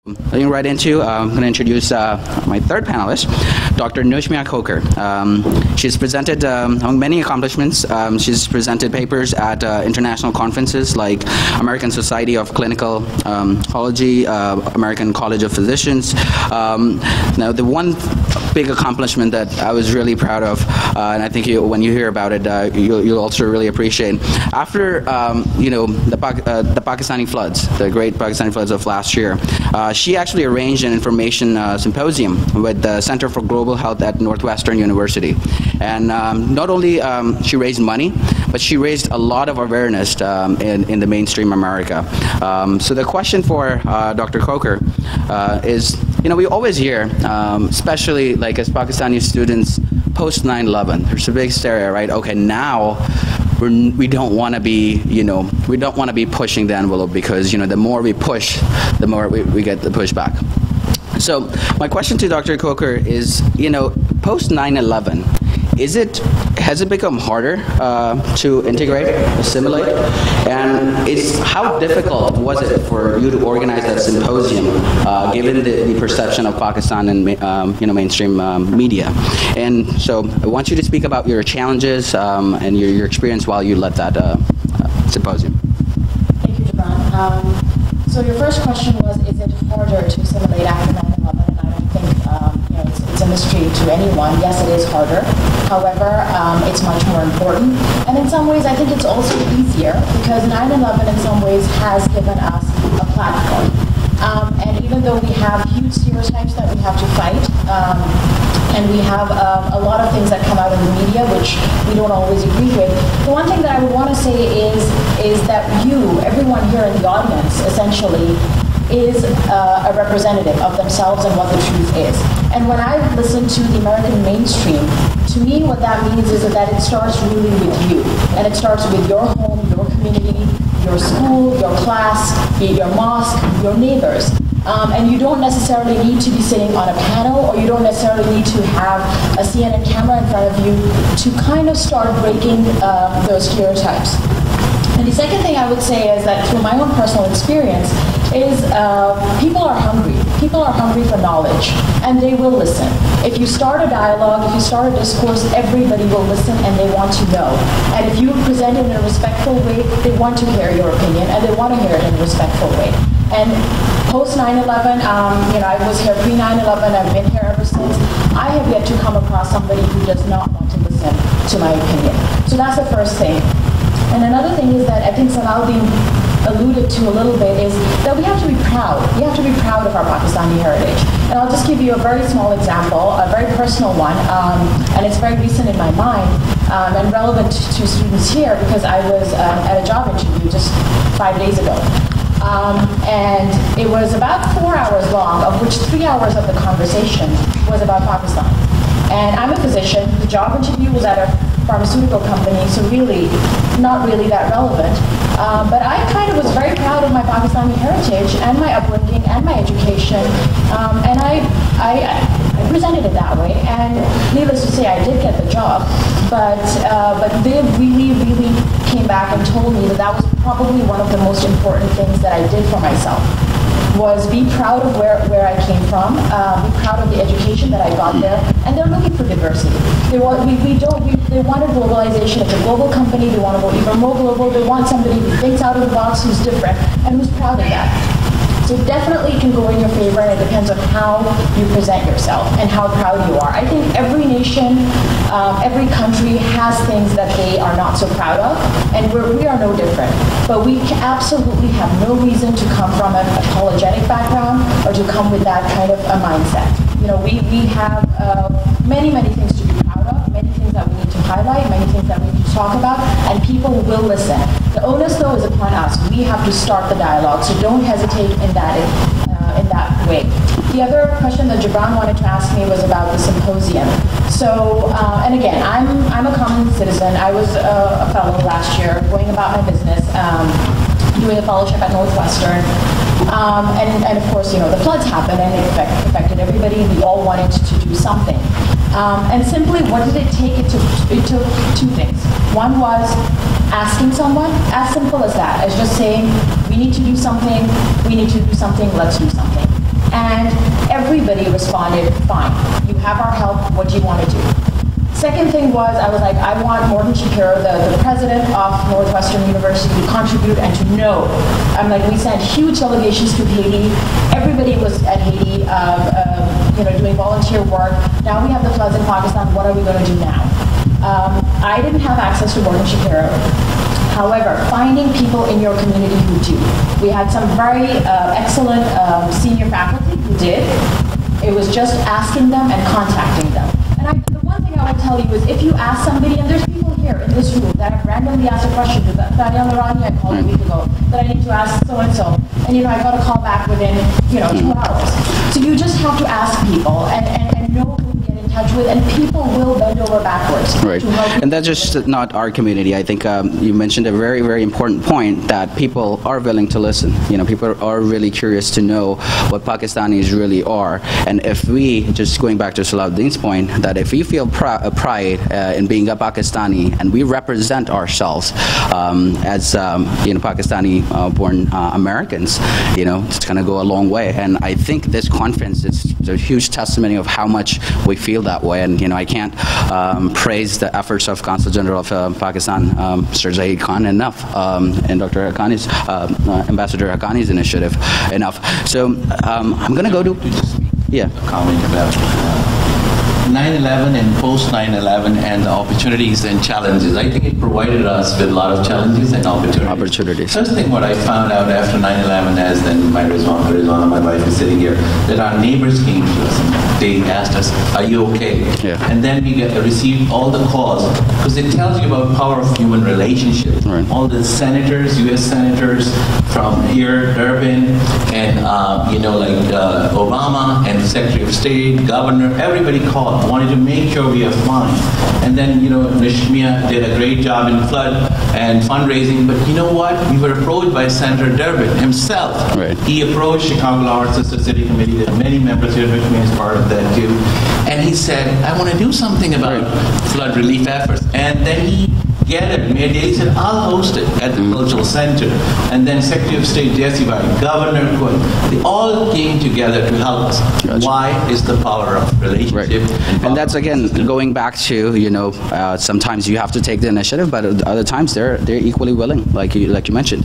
Getting right into, I'm going to introduce my third panelist, Dr. Nushmia Khoker. She's presented, among many accomplishments, she's presented papers at international conferences like American Society of Clinical Oncology, American College of Physicians. Now, the one big accomplishment that I was really proud of, and I think when you hear about it, you'll also really appreciate. After the Pakistani floods, the great Pakistani floods of last year, she actually arranged an information symposium with the Center for Global Health at Northwestern University. And not only she raised money, but she raised a lot of awareness in the mainstream America. So the question for Dr. Khoker is, we always hear, especially like as Pakistani students, post 9/11, there's a big hysteria, right? Okay, now we don't want to be, we don't want to be pushing the envelope because, the more we push, the more we get the pushback. So my question to Dr. Khoker is, post 9/11, has it become harder to integrate, assimilate? And how difficult was it for you to organize that symposium, given the perception of Pakistan and mainstream media? And so I want you to speak about your challenges and your experience while you led that symposium. Thank you, Gibran. So your first question was, is it harder to assimilate after 9/11? And I don't think it's a mystery to anyone. Yes, it is harder. However, it's much more important. And in some ways, I think it's also easier because 9/11 in some ways has given us a platform. And even though we have huge stereotypes that we have to fight, and we have a lot of things that come out in the media which we don't always agree with, the one thing that I would want to say is that everyone here in the audience, essentially, is a representative of themselves and what the truth is. And when I listen to the American mainstream, to me what that means is that it starts really with you. And it starts with your home, your community, your school, your class, your mosque, your neighbors. And you don't necessarily need to be sitting on a panel, or you don't necessarily need to have a CNN camera in front of you to kind of start breaking those stereotypes. And the second thing I would say is that through my own personal experience is people are hungry. People are hungry for knowledge, and they will listen. If you start a dialogue, if you start a discourse, everybody will listen and they want to know. And if you present it in a respectful way, they want to hear your opinion, and they want to hear it in a respectful way. And post 9/11, I was here pre 9/11, I've been here ever since. I have yet to come across somebody who does not want to listen to my opinion. So that's the first thing. And another thing is that I think Salahuddin alluded to a little bit is that we have to be proud. We have to be proud of our Pakistani heritage. And I'll just give you a very small example, a very personal one, and it's very recent in my mind and relevant to students here because I was at a job interview just 5 days ago. And it was about 4 hours long, of which 3 hours of the conversation was about Pakistan. And I'm a physician. The job interview was at a pharmaceutical company, so really, not really that relevant. But I kind of was very proud of my Pakistani heritage and my upbringing and my education, and I presented it that way. And needless to say, I did get the job, but they really came back and told me that was probably one of the most important things that I did for myself. Was be proud of where I came from, be proud of the education that I got there, and they're looking for diversity. They wanted globalization. It's a global company. They want to go even more global. They want somebody who thinks out of the box, who's different, and who's proud of that. So definitely it can go in your favor, and it depends on how you present yourself and how proud you are. I think every nation, every country has things that they are not so proud of, and we are no different. But we absolutely have no reason to come from an apologetic background or to come with that kind of a mindset. We have many things to be proud of, many things that we need to highlight, many things that we need to talk about, and people will listen. The onus, though, is upon us. We have to start the dialogue, so don't hesitate in that way. The other question that Gibran wanted to ask me was about the symposium. So, and again, I'm a common citizen. I was a fellow last year, going about my business, doing a fellowship at Northwestern. And of course, the floods happened and it affected everybody, and we all wanted to do something. And simply, what did it take? It took two things. One was asking someone, as simple as that, as just saying, we need to do something, let's do something. And everybody responded, fine, you have our help, what do you want to do? Second thing was, I was like, I want Morgan Shapiro, the president of Northwestern University, to contribute and to know. I'm like, we sent huge delegations to Haiti. Everybody was at Haiti, doing volunteer work. Now we have the floods in Pakistan. What are we going to do now? I didn't have access to Morgan Shapiro. However, finding people in your community who do. We had some very excellent senior faculty who did. It was just asking them and contacting them. And the one thing I would tell you is, if you ask somebody, and there's people here in this room that have randomly asked a question to Daniel Larani, I called a week ago, that I need to ask so-and-so, and I got a call back within 2 hours. So you just have to ask people and know who to get in touch with, and people will bend over backwards. Right, and that's just not our community. I think you mentioned a very, very important point, that people are willing to listen. People are really curious to know what Pakistanis really are. And if we, just going back to Salahuddin's point, that if we feel pride in being a Pakistani and we represent ourselves as Pakistani-born Americans, it's going to go a long way. And I think this conference is a huge testimony of how much we feel that way. And I can't praise the efforts of Consul General of Pakistan, Mr. Zahid Khan, enough, and Dr. Haqqani's, Ambassador Haqqani's initiative enough. So I'm going to go to comment about 9/11 and post 9/11 and the opportunities and challenges. I think it provided us with a lot of challenges and opportunities. First thing what I found out after 9/11, as then my Rizwana, my wife is sitting here, that our neighbors came to us and they asked us, are you okay? Yeah. And then we received all the calls, because it tells you about power of human relationships. Right. All the senators, U.S. senators from here, Durban, and Obama and Secretary of State, Governor, everybody called, wanted to make sure we are fine. And then, Nishmia did a great job in flood and fundraising, but you know what? We were approached by Senator Durbin himself. Right. He approached Chicago Law Sister City Committee. There are many members here, which means part of that too. And he said, I want to do something about flood relief efforts. And then he he said, I'll host it at the Cultural Center. And then Secretary of State Jesse White, Governor Quinn, they all came together to help us. Gotcha. Why is the power of relationship? Right. And that's, again, going back to, sometimes you have to take the initiative, but other times they're equally willing, like you mentioned.